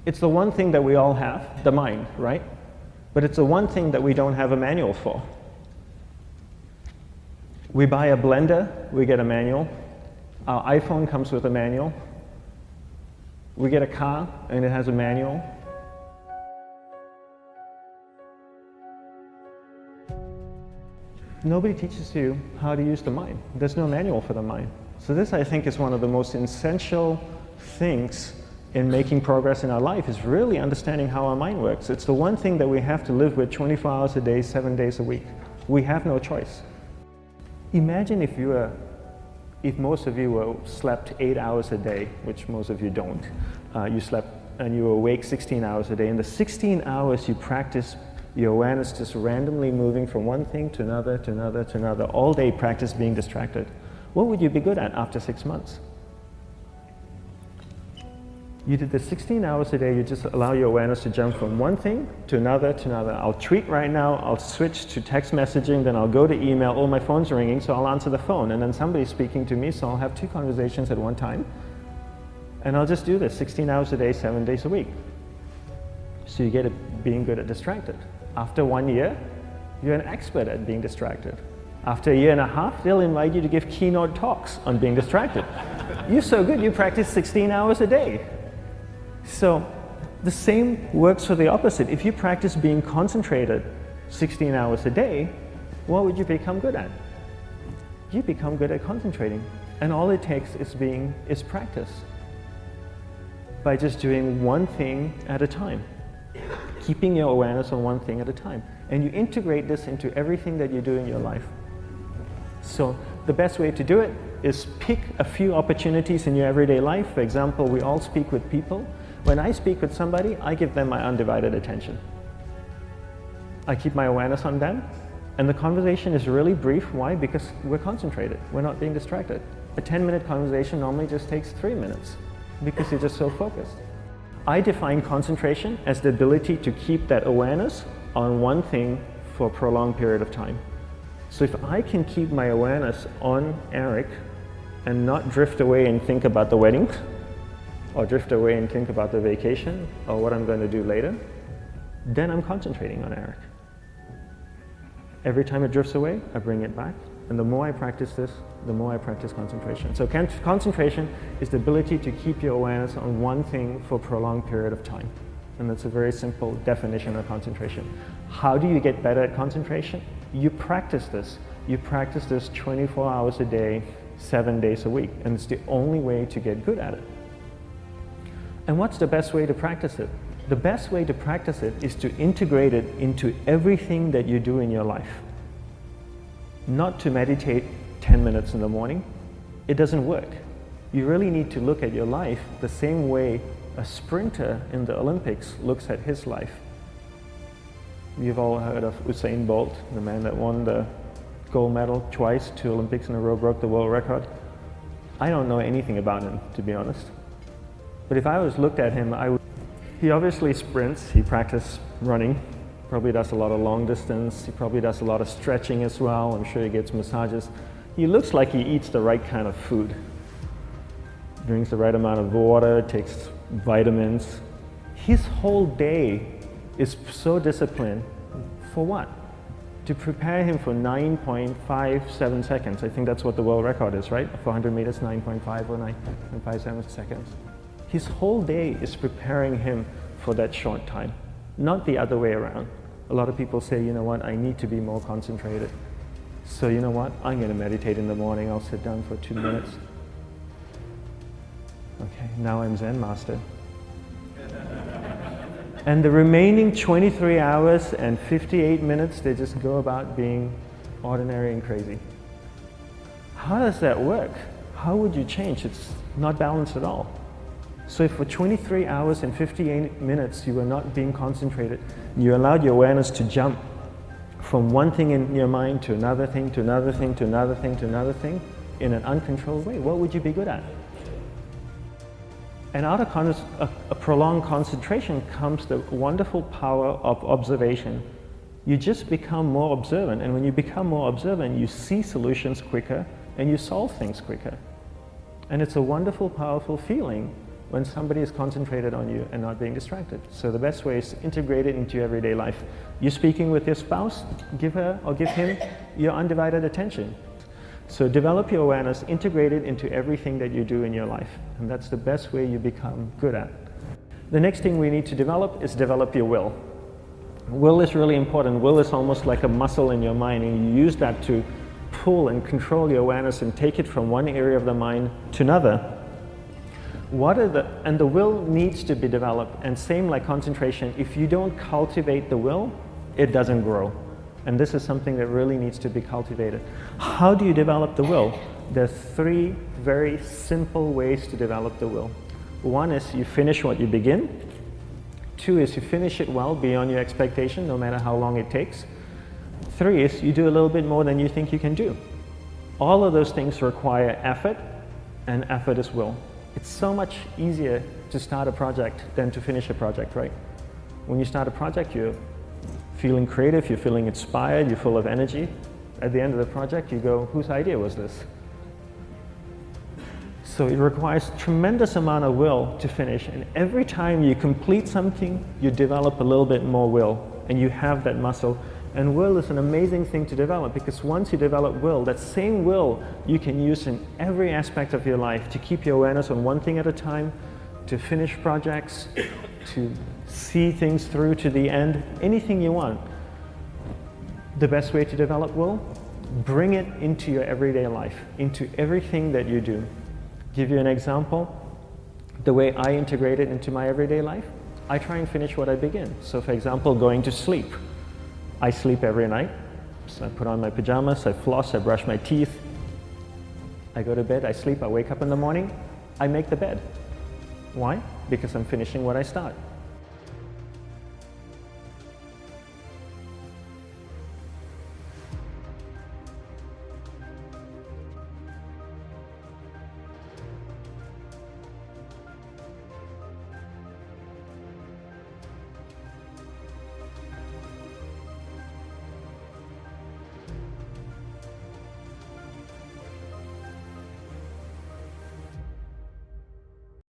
It's the one thing that we all have, the mind, right? But it's the one thing that we don't have a manual for. We buy a blender, we get a manual. Our iPhone comes with a manual. We get a car and it has a manual. Nobody teaches you how to use the mind. There's no manual for the mind. So this, I think, is one of the most essential things in making progress in our life, is really understanding how our mind works. It's the one thing that we have to live with 24 hours a day, 7 days a week. We have no choice. Imagine if most of you slept 8 hours a day, which most of you don't. You slept and you were awake 16 hours a day. In the 16 hours you practice your awareness just randomly moving from one thing to another, to another, to another. All day practice being distracted. What would you be good at after 6 months? You did the 16 hours a day, you just allow your awareness to jump from one thing to another, to another. I'll tweet right now, I'll switch to text messaging, then I'll go to email. Oh, my phone's ringing, so I'll answer the phone. And then somebody's speaking to me, so I'll have 2 conversations at one time. And I'll just do this 16 hours a day, 7 days a week. So you get it being good at distracted. After 1 year, you're an expert at being distracted. After a year and a half, they'll invite you to give keynote talks on being distracted. You're so good, you practice 16 hours a day. So the same works for the opposite. If you practice being concentrated 16 hours a day, what would you become good at? You become good at concentrating. And all it takes is practice. By just doing one thing at a time. Keeping your awareness on one thing at a time. And you integrate this into everything that you do in your life. So the best way to do it is pick a few opportunities in your everyday life. For example, we all speak with people. When I speak with somebody, I give them my undivided attention. I keep my awareness on them, and the conversation is really brief. Why? Because we're concentrated. We're not being distracted. A 10-minute conversation normally just takes 3 minutes because you're just so focused. I define concentration as the ability to keep that awareness on one thing for a prolonged period of time. So if I can keep my awareness on Eric and not drift away and think about the wedding, or drift away and think about the vacation, or what I'm going to do later, then I'm concentrating on Eric. Every time it drifts away, I bring it back. And the more I practice this, the more I practice concentration. So concentration is the ability to keep your awareness on one thing for a prolonged period of time. And that's a very simple definition of concentration. How do you get better at concentration? You practice this. You practice this 24 hours a day, 7 days a week. And it's the only way to get good at it. And what's the best way to practice it? The best way to practice it is to integrate it into everything that you do in your life. Not to meditate 10 minutes in the morning. It doesn't work. You really need to look at your life the same way a sprinter in the Olympics looks at his life. You've all heard of Usain Bolt, the man that won the gold medal twice, 2 Olympics in a row, broke the world record. I don't know anything about him, to be honest. But if I was looked at him, he obviously sprints, he practices running, probably does a lot of long distance, he probably does a lot of stretching as well, I'm sure he gets massages. He looks like he eats the right kind of food. Drinks the right amount of water, takes vitamins. His whole day is so disciplined. For what? To prepare him for 9.57 seconds. I think that's what the world record is, right? For 100 meters, 9.5 or 9.57 seconds. His whole day is preparing him for that short time, not the other way around. A lot of people say, you know what, I need to be more concentrated. So you know what, I'm going to meditate in the morning, I'll sit down for 2 minutes. Okay, now I'm Zen master. And the remaining 23 hours and 58 minutes, they just go about being ordinary and crazy. How does that work? How would you change? It's not balanced at all. So if for 23 hours and 58 minutes you were not being concentrated, you allowed your awareness to jump from one thing in your mind to another thing, to another thing, to another thing, to another thing, in an uncontrolled way, what would you be good at? And out of a prolonged concentration comes the wonderful power of observation. You just become more observant, and when you become more observant, you see solutions quicker and you solve things quicker. And it's a wonderful, powerful feeling when somebody is concentrated on you and not being distracted. So the best way is to integrate it into your everyday life. You're speaking with your spouse, give her or give him your undivided attention. So develop your awareness, integrate it into everything that you do in your life. And that's the best way you become good at. The next thing we need to develop is develop your will. Will is really important. Will is almost like a muscle in your mind, and you use that to pull and control your awareness and take it from one area of the mind to another. And the will needs to be developed, and same like concentration, if you don't cultivate the will, it doesn't grow. And this is something that really needs to be cultivated. How do you develop the will? There's 3 very simple ways to develop the will. 1 is you finish what you begin. 2 is you finish it well beyond your expectation, no matter how long it takes. 3 is you do a little bit more than you think you can do. All of those things require effort, and effort is will. It's so much easier to start a project than to finish a project, right? When you start a project, you're feeling creative, you're feeling inspired, you're full of energy. At the end of the project, you go, whose idea was this? So it requires tremendous amount of will to finish, and every time you complete something, you develop a little bit more will, and you have that muscle. And will is an amazing thing to develop, because once you develop will, that same will you can use in every aspect of your life to keep your awareness on one thing at a time, to finish projects, to see things through to the end, anything you want. The best way to develop will? Bring it into your everyday life, into everything that you do. Give you an example. The way I integrate it into my everyday life, I try and finish what I begin. So for example, going to sleep. I sleep every night, so I put on my pajamas, I floss, I brush my teeth, I go to bed, I sleep, I wake up in the morning, I make the bed. Why? Because I'm finishing what I start.